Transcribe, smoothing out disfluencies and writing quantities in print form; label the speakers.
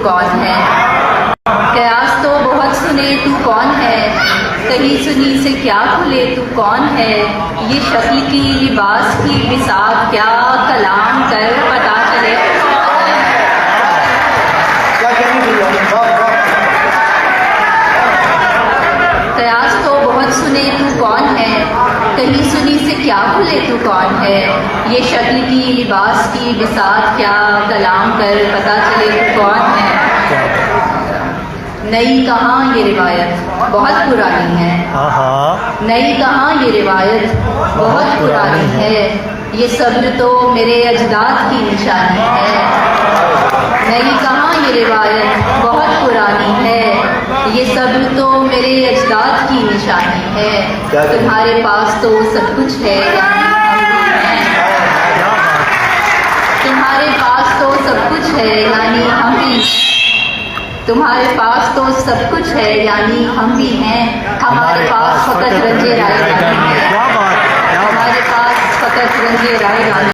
Speaker 1: कौन है। कयास तो बहुत सुने तू कौन है, कहीं सुनी से क्या खुले तू कौन है। ये शक्ल की लिबास की बिसात क्या, कलाम कर पता चले। कयास तो बहुत सुने तू कौन है, कहीं सुनी से क्या खुले तू कौन है। ये शक्ल की लिबास की बिसात क्या, कलाम कर पता चले तू कौन है। नई कहाँ ये रिवायत बहुत पुरानी है, नई कहाँ ये रिवायत बहुत पुरानी है। ये सब्र तो मेरे अजदाद की निशानी है। नई कहाँ ये रिवायत बहुत पुरानी है, ये सब्र तो मेरे अजदाद की निशानी है। तुम्हारे पास तो सब कुछ है यानी हम भी हैं। तुम्हारे पास तो सब कुछ है यानी हम भी, तुम्हारे पास तो सब कुछ है यानी हम भी हैं। हमारे पास फकत रंजे राय गानी है, हमारे पास फकत रंजे राय गानी।